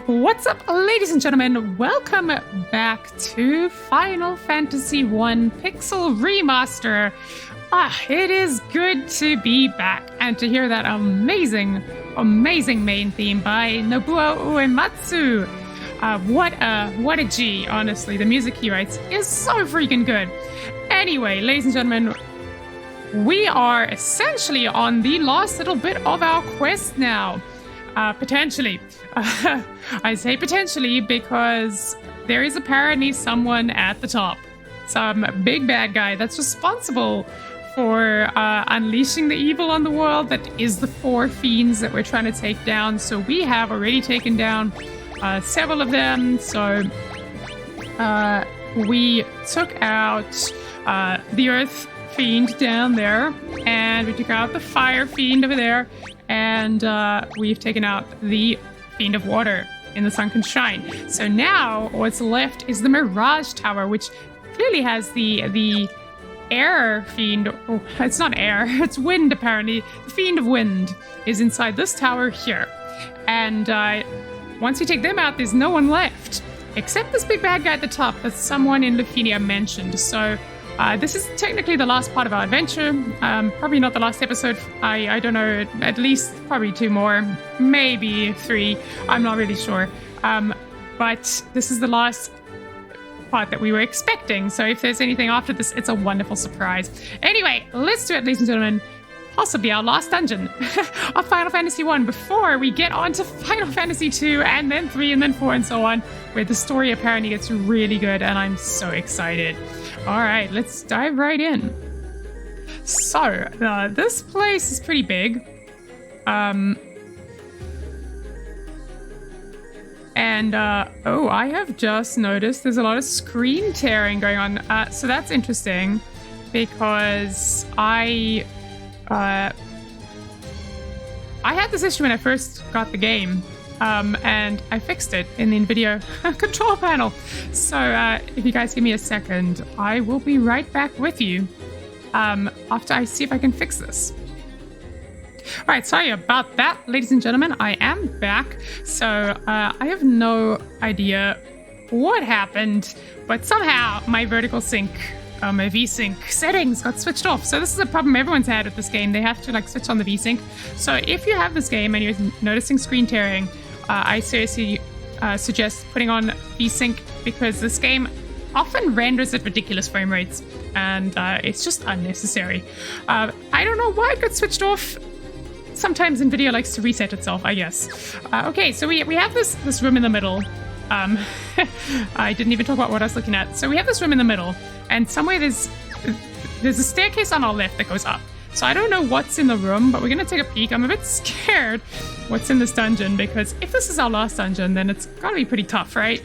What's up, ladies and gentlemen? Welcome back to Final Fantasy I Pixel Remaster. It is good to be back and to hear that amazing main theme by Nobuo Uematsu. What a G, honestly. The music he writes is so freaking good. Anyway, ladies and gentlemen, we are essentially on the last little bit of our quest now. Potentially. I say potentially because there is apparently someone at the top. Some big bad guy that's responsible for unleashing the evil on the world that is the four fiends that we're trying to take down. So we have already taken down several of them. So we took out the earth fiend down there, and we took out the fire fiend over there, and we've taken out the fiend of water in the sunken shrine. So now what's left is the Mirage Tower, which clearly has the air fiend. Oh, it's not air, it's wind apparently. The fiend of wind is inside this tower here. And once you take them out, there's no one left. Except this big bad guy at the top that someone in Lithuania mentioned. So this is technically the last part of our adventure. Probably not the last episode. I don't know, at least probably 2 more, maybe 3. I'm not really sure. But this is the last part that we were expecting. So if there's anything after this, it's a wonderful surprise. Anyway, let's do it, ladies and gentlemen. Possibly our last dungeon of Final Fantasy I before we get on to Final Fantasy 2 and then 3 and then 4 and so on, where the story apparently gets really good and I'm so excited. All right, let's dive right in. So, this place is pretty big. I have just noticed there's a lot of screen tearing going on. So that's interesting because I had this issue when I first got the game, and I fixed it in the NVIDIA control panel. So if you guys give me a second, I will be right back with you after I see if I can fix this. All right, sorry about that, ladies and gentlemen. I am back. So I have no idea what happened, but somehow my vertical sync, my VSync settings got switched off. So this is a problem everyone's had with this game. They have to switch on the VSync. So if you have this game and you're noticing screen tearing, I seriously suggest putting on VSync because this game often renders at ridiculous frame rates and it's just unnecessary. I don't know why it got switched off. Sometimes NVIDIA likes to reset itself, I guess. Okay, so we have this room in the middle. I didn't even talk about what I was looking at. So we have this room in the middle, and somewhere there's a staircase on our left that goes up. So I don't know what's in the room, but we're gonna take a peek. I'm a bit scared what's in this dungeon, because if this is our last dungeon, then it's gotta be pretty tough, right?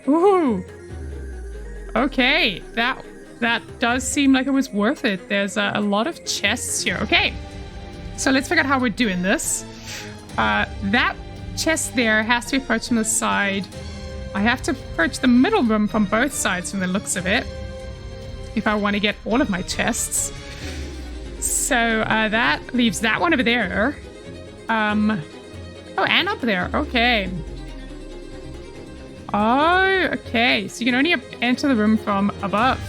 Ooh. Okay, that does seem like it was worth it. There's a lot of chests here. Okay, so let's figure out how we're doing this. That chest there has to be approached from the side. I have to approach the middle room from both sides from the looks of it, if I want to get all of my chests. So that leaves that one over there. Oh, and up there. Okay. Oh, okay. So you can only enter the room from above.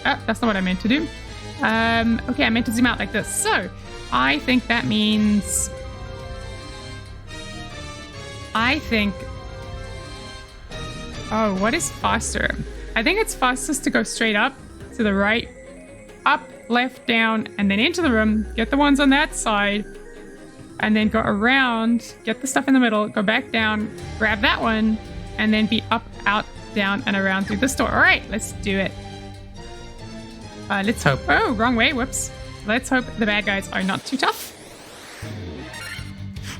Oh, that's not what I meant to do. Okay, I meant to zoom out like this. So I think that means... Oh, what is faster? I think it's fastest to go straight up, to the right, up, left, down, and then into the room, get the ones on that side, and then go around, get the stuff in the middle, go back down, grab that one, and then be up, out, down, and around through this door. All right, let's do it. Let's hope. Oh, wrong way. Whoops. Let's hope the bad guys are not too tough.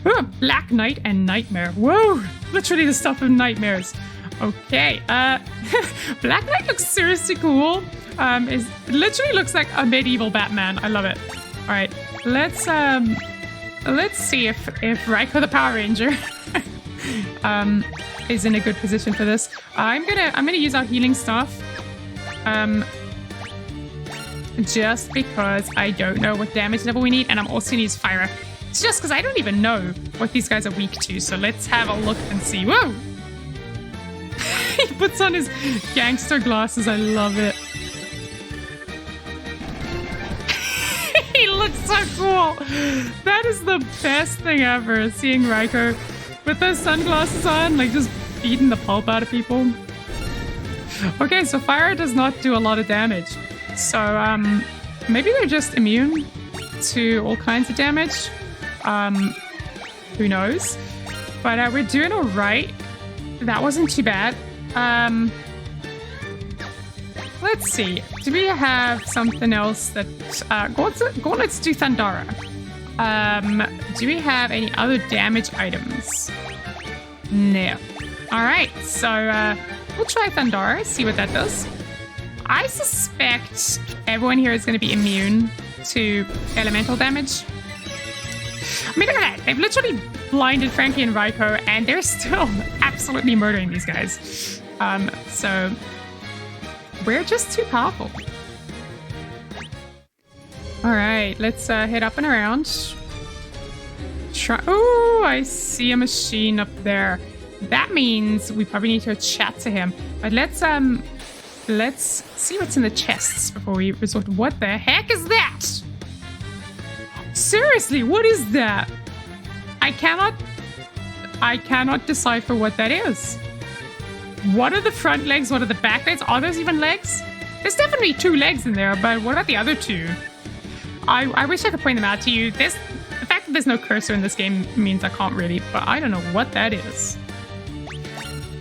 Ooh, Black Knight and Nightmare. Whoa, literally the stuff of nightmares. Okay, Black Knight looks seriously cool. It literally looks like a medieval Batman. I love it. All right, let's see if Ryco the Power Ranger is in a good position for this. I'm gonna use our healing stuff. Just because I don't know what damage level we need, and I'm also gonna use fire It's just because I don't even know what these guys are weak to. So let's have a look and see. Whoa! He puts on his gangster glasses. I love it. He looks so cool. That is the best thing ever. Seeing Ryco with those sunglasses on, like just beating the pulp out of people. Okay, so fire does not do a lot of damage. So maybe they're just immune to all kinds of damage. Who knows? But we're doing all right. That wasn't too bad. Let's see. Do we have something else that... let's do Thundara. Do we have any other damage items? No. Alright, so we'll try Thundara, see what that does. I suspect everyone here is going to be immune to elemental damage. I mean, look at that. They've literally blinded Frankie and Ryco, and they're still absolutely murdering these guys. So we're just too powerful. All right, let's head up and around. Oh, I see a machine up there. That means we probably need to chat to him. But let's see what's in the chests before we resort. What the heck is that? Seriously, what is that? I cannot decipher what that is. What are the front legs? What are the back legs? Are those even legs? There's definitely 2 legs in there, but what about the other 2? I wish I could point them out to you. The fact that there's no cursor in this game means I can't really, but I don't know what that is.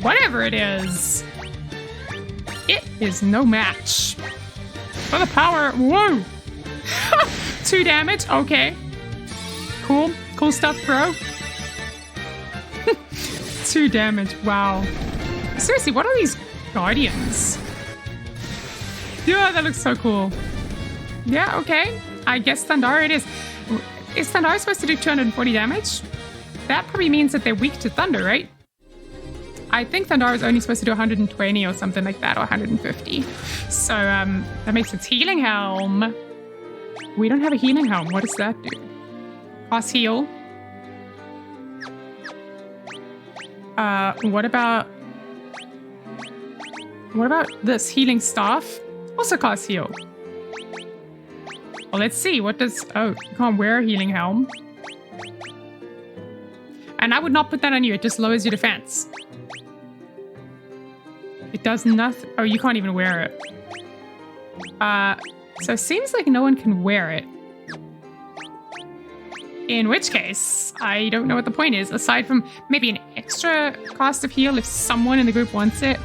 Whatever it is, it is no match for the power. Whoa! 2 damage. Okay. Cool. Cool stuff, bro. 2 damage. Wow. Seriously, what are these guardians? Yeah, that looks so cool. Yeah, okay. I guess Thundara it is. Is Thundara supposed to do 240 damage? That probably means that they're weak to thunder, right? I think Thundara is only supposed to do 120 or something like that, or 150. So that makes its healing helm. We don't have a healing helm. What does that do? Cross heal. What about this healing staff? Also cast heal. Well, let's see. What does... Oh, you can't wear a healing helm. And I would not put that on you. It just lowers your defense. It does nothing. Oh, you can't even wear it. So it seems like no one can wear it. In which case, I don't know what the point is, aside from maybe an extra cost of heal if someone in the group wants to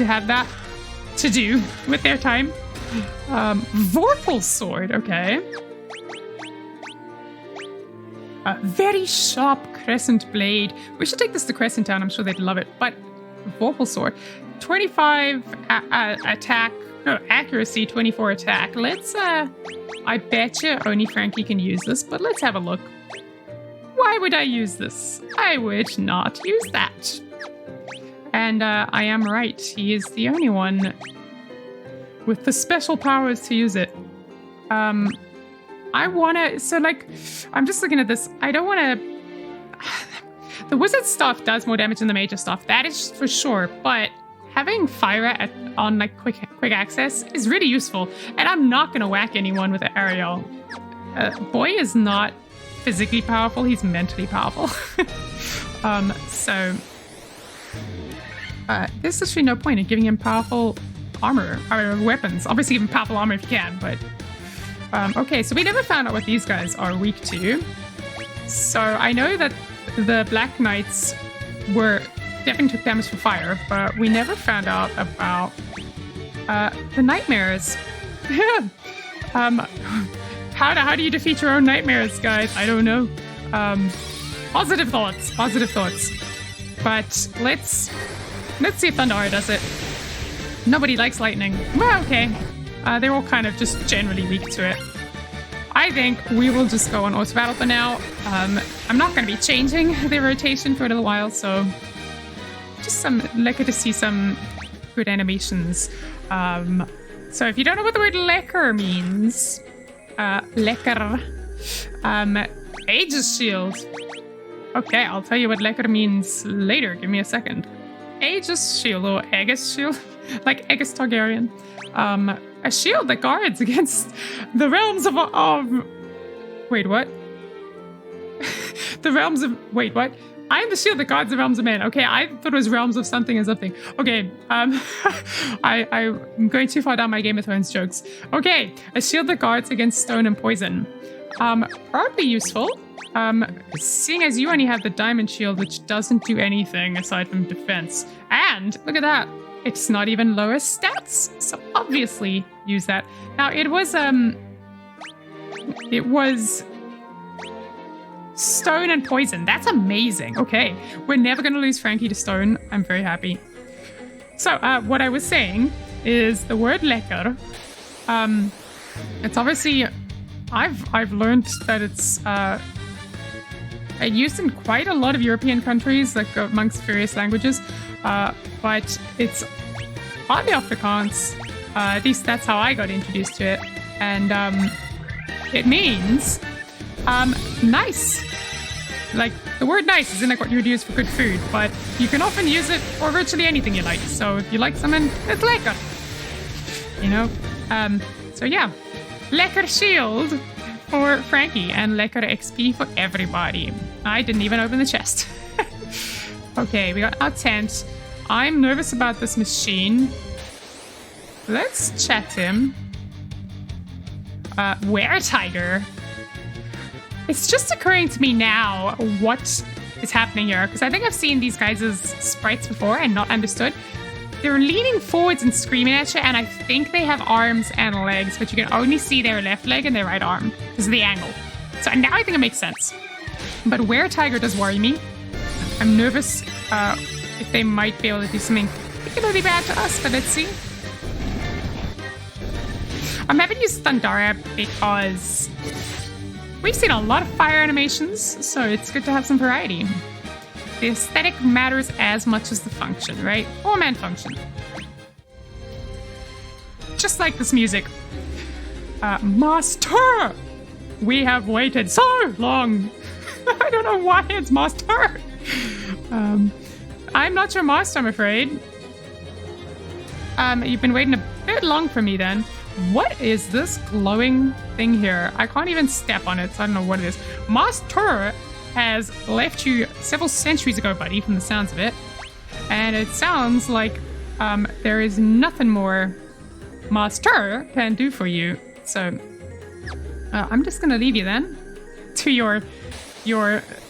have that to do with their time. Vorpal Sword, okay. Very sharp crescent blade. We should take this to Crescent Town, I'm sure they'd love it. But Vorpal Sword, 25 attack, no, accuracy, 24 attack. Let's, I bet you only Frankie can use this, but let's have a look. Why would I use this? I would not use that. And I am right. He is the only one with the special powers to use it. I want to... So, like, I'm just looking at this. I don't want to... The wizard stuff does more damage than the major stuff. That is for sure. But having fire on, like, quick access is really useful. And I'm not going to whack anyone with Arael. Boy is not physically powerful. He's mentally powerful. So... there's actually no point in giving him powerful armor, or weapons. Obviously give him powerful armor if you can, but... okay, so we never found out what these guys are weak to. So I know that the Black Knights definitely took damage from fire, but we never found out about the nightmares. How do you defeat your own nightmares, guys? I don't know. Positive thoughts. But let's see if Thundara does it. Nobody likes lightning. Well, okay. They're all kind of just generally weak to it. I think we will just go on auto battle for now. I'm not going to be changing the rotation for a little while, so just lekker to see some good animations. So if you don't know what the word lekker means, lekker, Aegis shield. Okay, I'll tell you what lekker means later. Give me a second. Aegis shield or Aegis shield, like Aegis Targaryen. A shield that guards against the realms of wait, what? The realms of wait, what? I am the shield that guards the realms of men. Okay, I thought it was realms of something and something. Okay, I'm going too far down my Game of Thrones jokes. Okay, a shield that guards against stone and poison. Probably useful. Seeing as you only have the diamond shield, which doesn't do anything aside from defense. And look at that. It's not even lower stats. So obviously use that. Now it was stone and poison. That's amazing. Okay. We're never going to lose Frankie to stone. I'm very happy. So, what I was saying is the word lekker. It's obviously, I've learned that it's, used in quite a lot of European countries, like amongst various languages, but it's partly Afrikaans. At least that's how I got introduced to it. And it means nice. Like, the word nice isn't like what you would use for good food, but you can often use it for virtually anything you like. So if you like something, it's lekker. You know? So yeah. Lekker shield for Frankie and lekker XP for everybody. I didn't even open the chest. Okay, we got our tent. I'm nervous about this machine. Let's chat him. Where Tiger? It's just occurring to me now what is happening here, because I think I've seen these guys as sprites before and not understood. They're leaning forwards and screaming at you, and I think they have arms and legs, but you can only see their left leg and their right arm because of the angle. So now I think it makes sense. But where Tiger does worry me. I'm nervous if they might be able to do something particularly bad to us, but let's see. I'm happy to use Thundara because we've seen a lot of fire animations, so it's good to have some variety. The aesthetic matters as much as the function, right? Or man function. Just like this music. Master! We have waited so long. I don't know why it's Master. I'm not your master, I'm afraid. You've been waiting a bit long for me then. What is this glowing thing here? I can't even step on it, so I don't know what it is. Master has left you several centuries ago, buddy, from the sounds of it. And it sounds like there is nothing more Master can do for you. So I'm just going to leave you then to your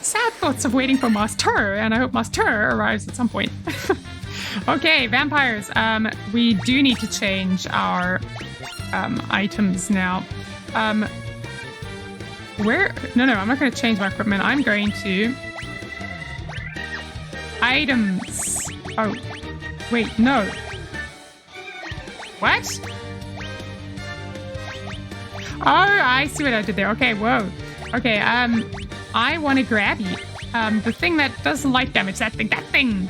sad thoughts of waiting for Master, and I hope Master arrives at some point. Okay, vampires. We do need to change our items now. Where? No, I'm not going to change my equipment. I'm going to items. Oh, wait, no. What? Oh, I see what I did there. Okay, whoa. Okay, I want to grab you. The thing that does light damage, that thing.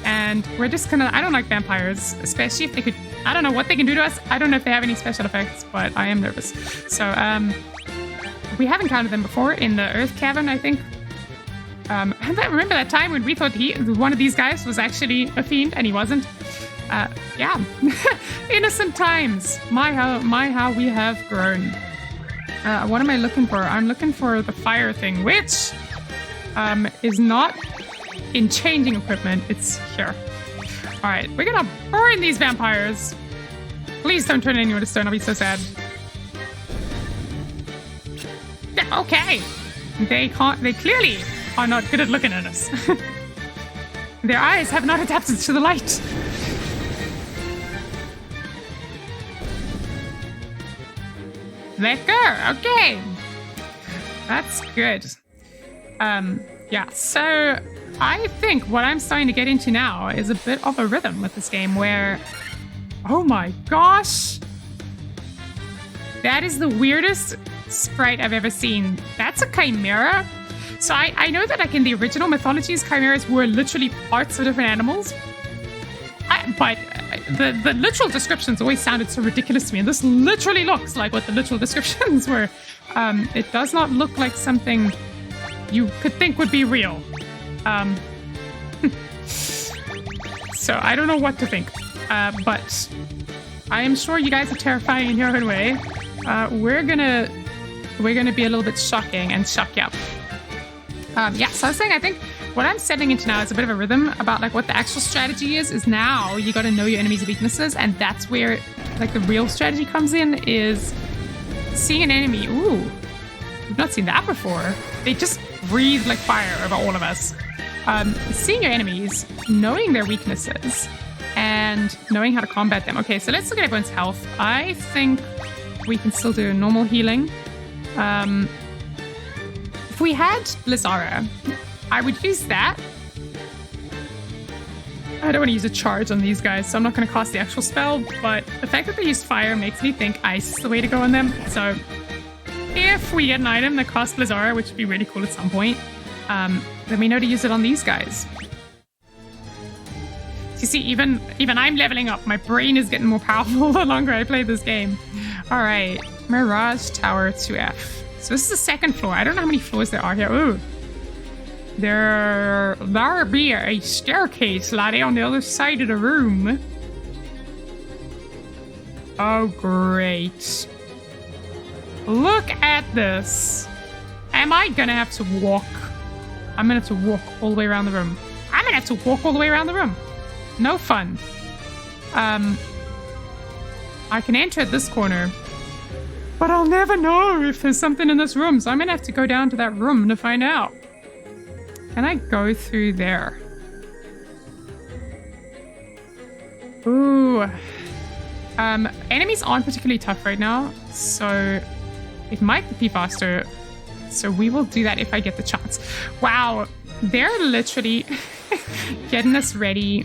And we're just gonna, I don't like vampires, especially if they could, I don't know what they can do to us. I don't know if they have any special effects, but I am nervous. So, we have encountered them before in the Earth Cavern, I think. I remember that time when we thought one of these guys was actually a fiend, and he wasn't. Yeah. Innocent times. My how we have grown. What am I looking for? I'm looking for the fire thing, which is not in changing equipment. It's here. All right, we're gonna burn these vampires. Please don't turn anyone to stone. I'll be so sad. Yeah, okay. They clearly are not good at looking at us. Their eyes have not adapted to the light. Let go. Okay. That's good. Yeah, so I think what I'm starting to get into now is a bit of a rhythm with this game where, oh my gosh, that is the weirdest sprite I've ever seen. That's a chimera. So I know that like in the original mythologies, chimeras were literally parts of different animals. But the literal descriptions always sounded so ridiculous to me. And this literally looks like what the literal descriptions were. It does not look like something you could think would be real. So I don't know what to think. But I am sure you guys are terrifying in your own way. We're gonna be a little bit shocking and shock you up. Yeah, so I was saying, I think what I'm setting into now is a bit of a rhythm about like what the actual strategy is now you got to know your enemy's weaknesses, and that's where like the real strategy comes in, is seeing an enemy. Ooh, we've not seen that before. They just breathe like fire over all of us. Seeing your enemies, knowing their weaknesses, and knowing how to combat them. Okay, so let's look at everyone's health. I think we can still do normal healing. If we had Blizzara, I would use that. I don't want to use a charge on these guys, so I'm not going to cast the actual spell, but the fact that they used fire makes me think ice is the way to go on them. So if we get an item that costs Blizzara, which would be really cool at some point, then we know to use it on these guys. So you see, even I'm leveling up. My brain is getting more powerful the longer I play this game. All right, Mirage Tower 2F. So this is the second floor. I don't know how many floors there are here. Ooh. There be a staircase, laddie, on the other side of the room. Oh, great. Look at this. Am I gonna have to walk? I'm gonna have to walk all the way around the room. I'm gonna have to walk all the way around the room. No fun. I can enter at this corner, but I'll never know if there's something in this room, so I'm gonna have to go down to that room to find out. Can I go through there? Ooh. Enemies aren't particularly tough right now, so it might be faster. So we will do that if I get the chance. Wow, they're literally getting us ready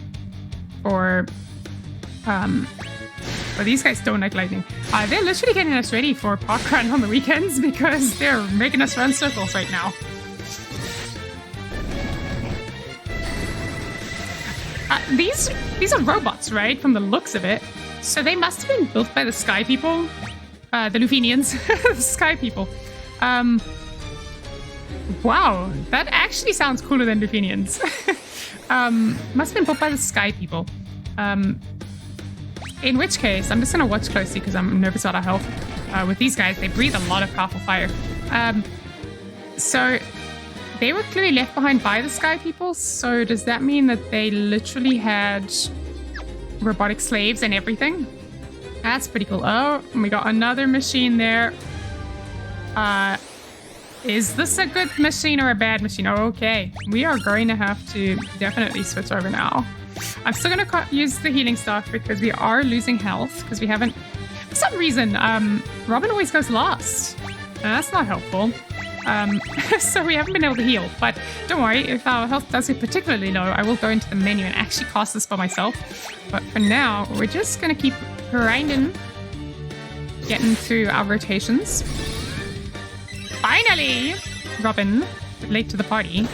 for... Well, these guys don't like lightning. They're literally getting us ready for parkrun on the weekends because they're making us run circles right now. These are robots, right? From the looks of it. So they must have been built by the Sky People. The Lufenians. The Sky People. Wow, that actually sounds cooler than Lufenians. Must have been built by the Sky People. In which case, I'm just going to watch closely because I'm nervous about our health. With these guys, they breathe a lot of powerful fire. So they were clearly left behind by the Sky People. So does that mean that they literally had robotic slaves and everything? That's pretty cool. Oh, we got another machine there. Is this a good machine or a bad machine? Okay, we are going to have to definitely switch over now. I'm still going to use the healing stuff because we are losing health because we haven't... For some reason, Robyn always goes last. That's not helpful. So we haven't been able to heal. But don't worry, if our health does get particularly low, I will go into the menu and actually cast this by myself. But for now, we're just going to keep grinding, getting through our rotations. Finally! Robyn, late to the party.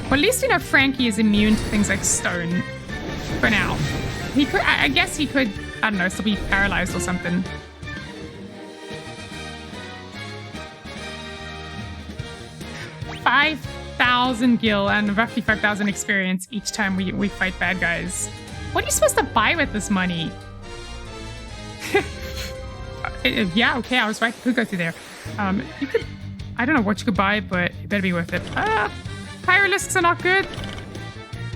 Well, at least we know Frankie is immune to things like stone. For now. He could, I guess he could, I don't know, still be paralyzed or something. $5,000 gil and roughly 5,000 experience each time we fight bad guys. What are you supposed to buy with this money? Yeah, okay, I was right. You could go through there. You could, I don't know what you could buy, but it better be worth it. Pyralisks are not good.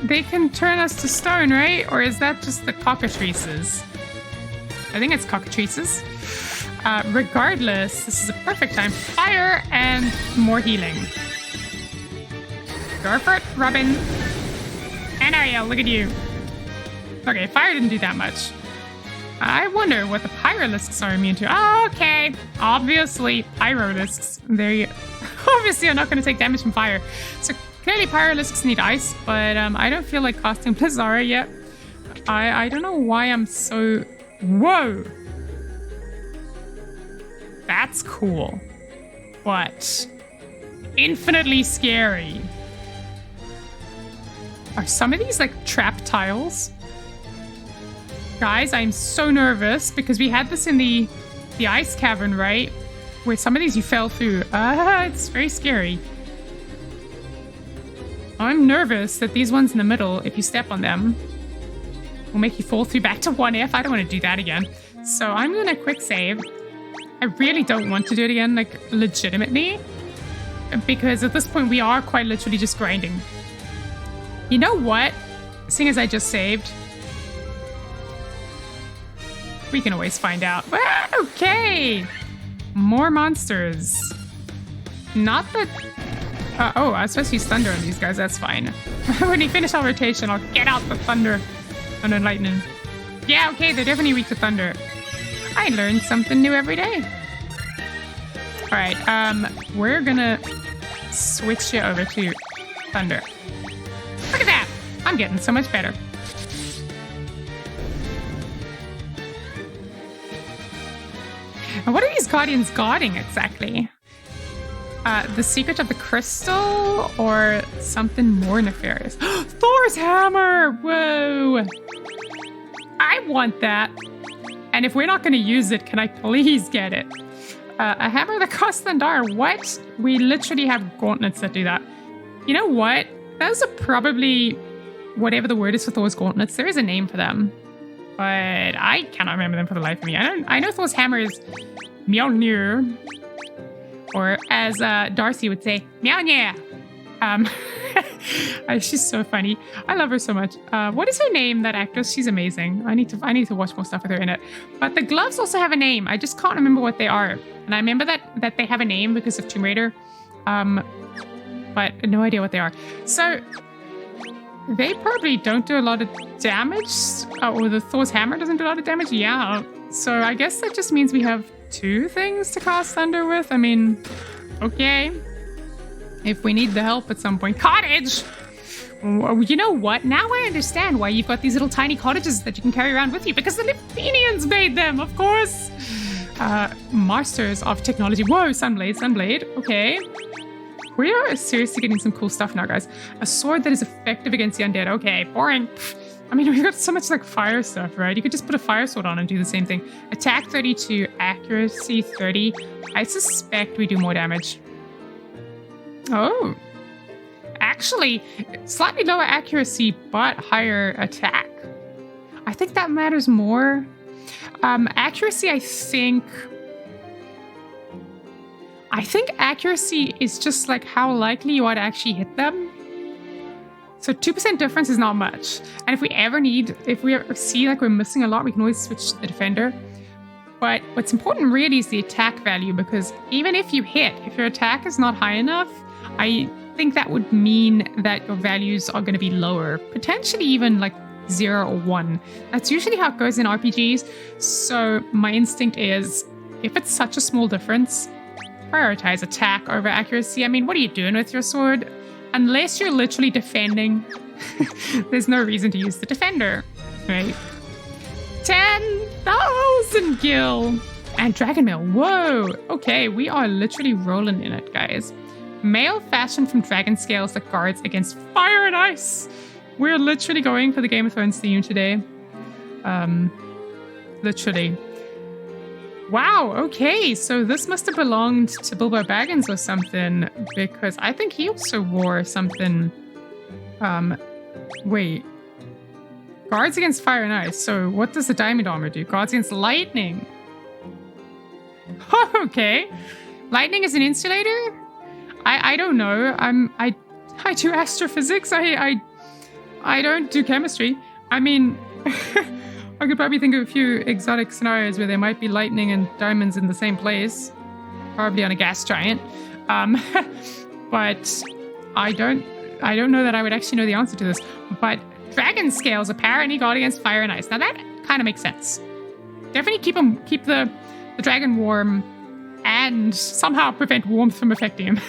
They can turn us to stone, right? Or is that just the cockatrices? I think it's cockatrices. Regardless, this is a perfect time. Fire and more healing. Go for it, Robyn. And Arael, look at you. Okay, fire didn't do that much. I wonder what the pyralisks are immune to. Oh, okay. Obviously, pyralisks. They obviously are not going to take damage from fire. So clearly pyralisks need ice, but I don't feel like casting Blizzara yet. I don't know why I'm so... Whoa! That's cool. But infinitely scary. Are some of these like trap tiles? Guys, I'm so nervous because we had this in the the ice cavern, right? Where some of these you fell through. It's very scary. I'm nervous that these ones in the middle, if you step on them, will make you fall through back to 1F. I don't want to do that again. So I'm going to quick save. I really don't want to do it again, like, legitimately. Because at this point, we are quite literally just grinding. You know what? Seeing as I just saved, we can always find out. Okay! More monsters. Not that... oh, I was supposed to use thunder on these guys. That's fine. When we finish our rotation, I'll get out the thunder and the lightning. Yeah, okay, they're definitely weak to thunder. I learn something new every day. All right, we're gonna switch you over to thunder. Look at that! I'm getting so much better. And what are these guardians guarding exactly? The secret of the crystal or something more nefarious? Thor's hammer! Whoa! I want that. And if we're not going to use it, can I please get it? A hammer that costs Thundar. What? We literally have gauntlets that do that. You know what? Those are probably whatever the word is for Thor's gauntlets. There is a name for them. But I cannot remember them for the life of me. I know Thor's hammer is Mjolnir. Or as Darcy would say, Mjolnir. She's so funny. I love her so much. What is her name, that actress? She's amazing. I need to watch more stuff with her in it. But the gloves also have a name. I just can't remember what they are. And I remember that they have a name because of Tomb Raider. But no idea what they are. So they probably don't do a lot of damage. Or the Thor's hammer doesn't do a lot of damage. Yeah. So I guess that just means we have 2 things to cast thunder with. I mean, okay. If we need the help at some point. Cottage! You know what? Now I understand why you've got these little tiny cottages that you can carry around with you. Because the Liphenians made them, of course. Masters of technology. Whoa, Sunblade. Okay. We are seriously getting some cool stuff now, guys. A sword that is effective against the undead. Okay, boring. I mean, we've got so much like fire stuff, right? You could just put a fire sword on and do the same thing. Attack 32, accuracy 30. I suspect we do more damage. Oh. Actually, slightly lower accuracy, but higher attack. I think that matters more. Accuracy, I think accuracy is just like how likely you are to actually hit them. So 2% difference is not much. And if we ever see like we're missing a lot, we can always switch to the defender. But what's important really is the attack value, because even if you hit, if your attack is not high enough, I think that would mean that your values are going to be lower, potentially even like 0 or 1. That's usually how it goes in RPGs. So my instinct is, if it's such a small difference, prioritize attack over accuracy. I mean, what are you doing with your sword? Unless you're literally defending, there's no reason to use the defender, right? 10,000 gil and dragon mail. Whoa. Okay, we are literally rolling in it, guys. Mail fashioned from dragon scales that guards against fire and ice. We're literally going for the Game of Thrones theme today. Literally. Wow, okay, so this must have belonged to Bilbo Baggins or something, because I think he also wore something. Wait. Guards against fire and ice. So what does the diamond armor do? Guards against lightning. Okay. Lightning is an insulator? I don't know. I do astrophysics. I don't do chemistry. I mean, I could probably think of a few exotic scenarios where there might be lightning and diamonds in the same place. Probably on a gas giant. But I don't know that I would actually know the answer to this. But dragon scales apparently guard against fire and ice. Now that kind of makes sense. Definitely keep the dragon warm and somehow prevent warmth from affecting him.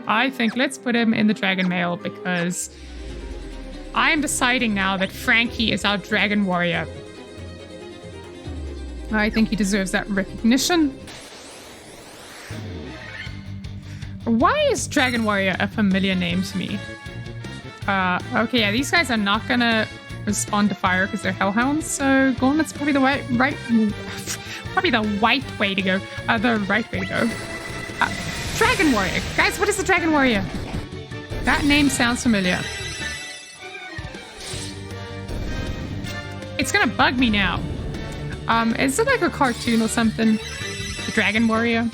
I think let's put him in the dragon mail, because I am deciding now that Frankie is our dragon warrior. I think he deserves that recognition. Why is Dragon Warrior a familiar name to me? Okay, yeah, these guys are not gonna respond to fire because they're hellhounds, so Gauntlet's probably the right... probably the white way to go. The right way to go. Dragon Warrior. Guys, what is the Dragon Warrior? That name sounds familiar. It's gonna bug me now. Is it like a cartoon or something? The Dragon Warrior?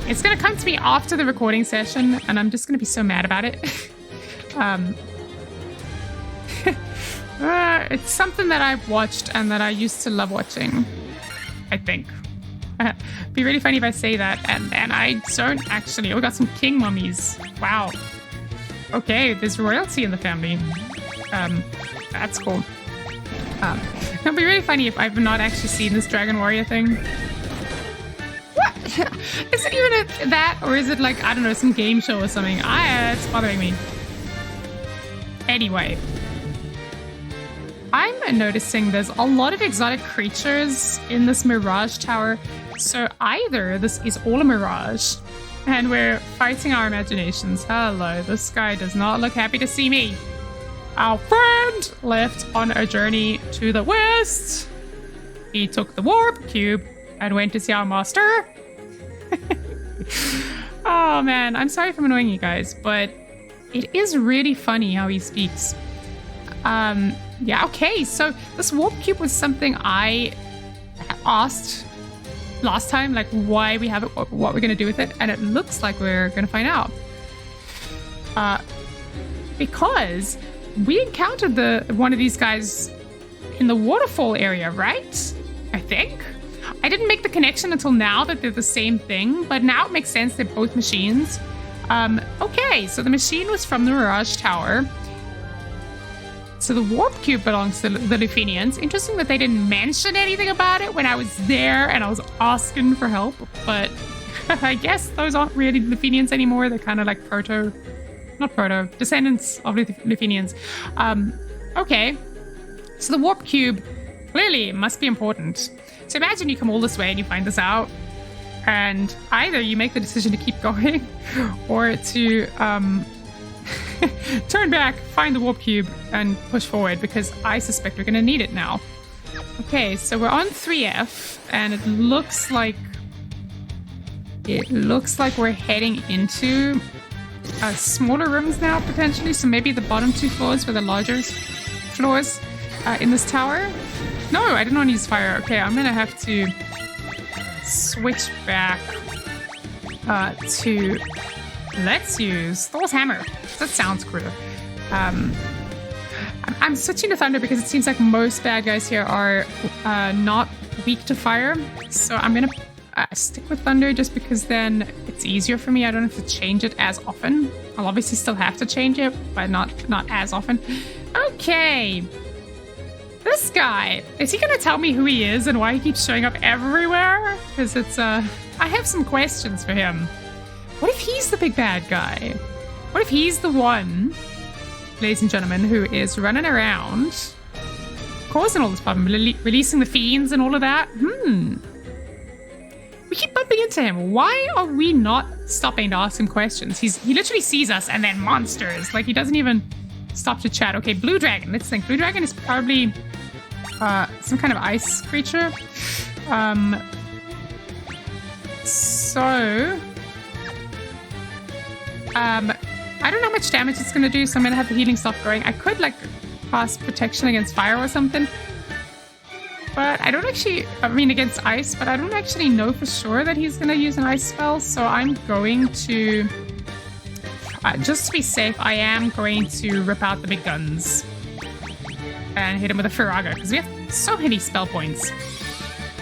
It's gonna come to me after the recording session, and I'm just gonna be so mad about it. It's something that I've watched and that I used to love watching, I think. Be really funny if I say that, and I don't actually. Oh, we got some king mummies. Wow. Okay, there's royalty in the family. That's cool. It'd be really funny if I've not actually seen this Dragon Warrior thing. What? Is it even that, or is it like, I don't know, some game show or something? It's bothering me. Anyway. I'm noticing there's a lot of exotic creatures in this Mirage Tower. So either this is all a mirage, and we're fighting our imaginations. Hello, this guy does not look happy to see me. Our friend left on a journey to the west. He took the warp cube and went to see our master. Oh man, I'm sorry if I'm annoying you guys, but it is really funny how he speaks. Yeah, okay, so this warp cube was something I asked last time, like why we have it, what we're going to do with it, and it looks like we're going to find out. Because we encountered one of these guys in the waterfall area, right? I think. I didn't make the connection until now that they're the same thing, but now it makes sense. They're both machines. Okay, so the machine was from the Mirage Tower. So the warp cube belongs to the Lufenians. Interesting that they didn't mention anything about it when I was there and I was asking for help, but I guess those aren't really Lufenians anymore. They're kind of like descendants of Lufenians. Okay, so the warp cube clearly must be important. So imagine you come all this way and you find this out, and either you make the decision to keep going or to turn back, find the warp cube, and push forward, because I suspect we're going to need it now. Okay, so we're on 3F, and it looks like we're heading into smaller rooms now, potentially. So maybe the bottom two floors were the larger floors in this tower. No, I didn't want to use fire. Okay, I'm going to have to switch back to... Let's use Thor's hammer. That sounds cool. I'm switching to thunder because it seems like most bad guys here are not weak to fire. So I'm going to stick with thunder just because then it's easier for me. I don't have to change it as often. I'll obviously still have to change it, but not as often. Okay. This guy, is he going to tell me who he is and why he keeps showing up everywhere? Because it's, I have some questions for him. What if he's the big bad guy? What if he's the one, ladies and gentlemen, who is running around, causing all this problem, releasing the fiends and all of that? We keep bumping into him. Why are we not stopping to ask him questions? He literally sees us and then monsters. Like, he doesn't even stop to chat. Okay, Blue Dragon. Let's think. Blue Dragon is probably some kind of ice creature. I don't know how much damage it's going to do, so I'm going to have the healing stuff going. I could, like, cast protection against fire or something. But I don't actually... I mean, against ice, but I don't actually know for sure that he's going to use an ice spell, so I'm going to... just to be safe, I am going to rip out the big guns and hit him with a Firaga, because we have so many spell points.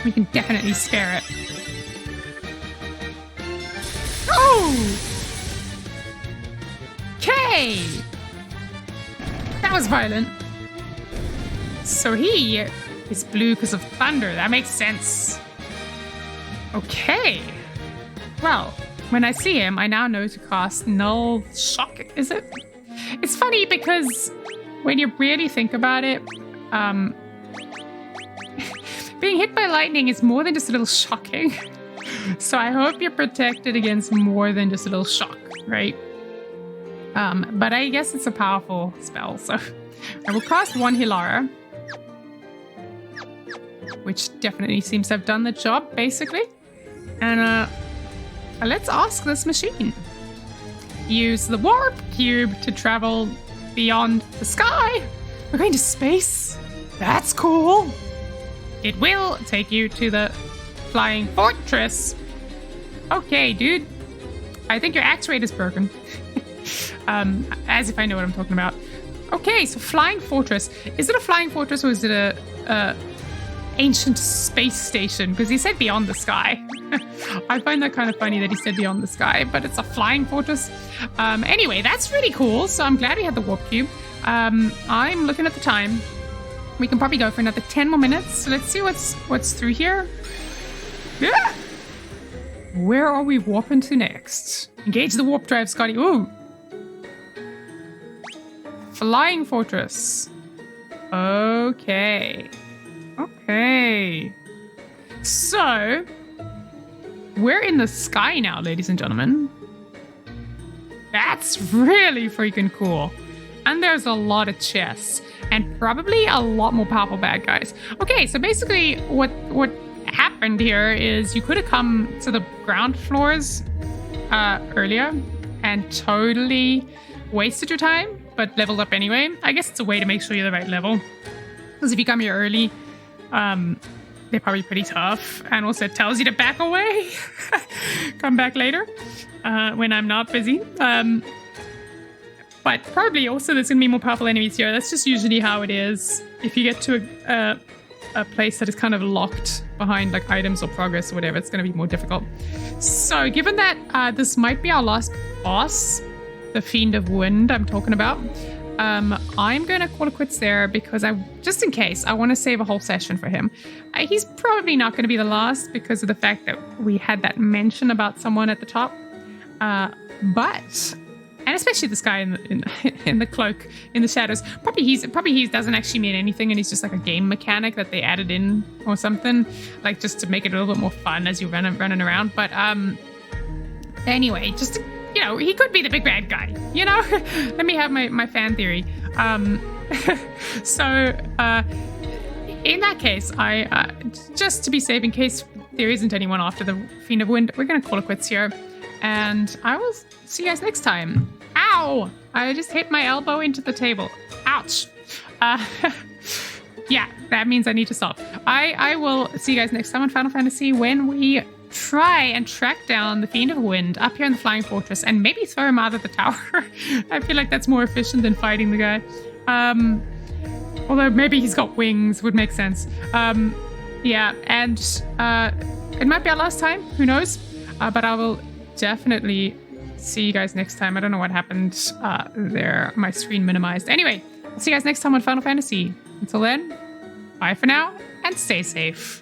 We can definitely spare it. Oh! Okay! That was violent. So he is blue because of thunder. That makes sense. Okay. Well, when I see him, I now know to cast Null Shock, is it? It's funny because when you really think about it, being hit by lightning is more than just a little shocking. So I hope you're protected against more than just a little shock, right? But I guess it's a powerful spell, so I will cast one Hilara. which definitely seems to have done the job, basically. And let's ask this machine. Use the warp cube to travel beyond the sky. We're going to space. That's cool. It will take you to the flying fortress. Okay, dude. I think your actuator's broken. As if I know what I'm talking about. Okay, so flying fortress. Is it a flying fortress or is it a ancient space station? Because he said beyond the sky. I find that kind of funny that he said beyond the sky, but it's a flying fortress. Anyway, that's really cool. So I'm glad we had the warp cube. I'm looking at the time. We can probably go for another 10 more minutes. So let's see what's through here. Yeah. Where are we warping to next? Engage the warp drive, Scotty. Ooh. Flying fortress. Okay. Okay. So, we're in the sky now, ladies and gentlemen. That's really freaking cool. And there's a lot of chests. And probably a lot more powerful bad guys. Okay, so basically what happened here is you could have come to the ground floors earlier and totally wasted your time, but leveled up anyway. I guess it's a way to make sure you're the right level. Because if you come here early, they're probably pretty tough. And also it tells you to back away. Come back later when I'm not busy. But probably also there's going to be more powerful enemies here. That's just usually how it is. If you get to a place that is kind of locked behind like items or progress or whatever, it's going to be more difficult. So given that this might be our last boss, the Fiend of Wind I'm talking about, I'm going to call it quits there because just in case, I want to save a whole session for him. He's probably not going to be the last because of the fact that we had that mention about someone at the top. And especially this guy in the cloak, in the shadows. Probably he doesn't actually mean anything and he's just like a game mechanic that they added in or something. Like just to make it a little bit more fun as you're running around. But anyway, just, you know, he could be the big bad guy, you know? Let me have my fan theory. So in that case, I just to be safe, in case there isn't anyone after the Fiend of Wind, we're going to call it quits here. And I will see you guys next time. Ow! I just hit my elbow into the table. Ouch. Yeah, that means I need to stop. I will see you guys next time on Final Fantasy when we try and track down the Fiend of Wind up here in the Flying Fortress and maybe throw him out of the tower. I feel like that's more efficient than fighting the guy. Although maybe he's got wings, would make sense. Yeah, and it might be our last time. Who knows? But I will definitely see you guys next time. I don't know what happened there. My screen minimized. Anyway, I'll see you guys next time on Final Fantasy. Until then, bye for now and stay safe.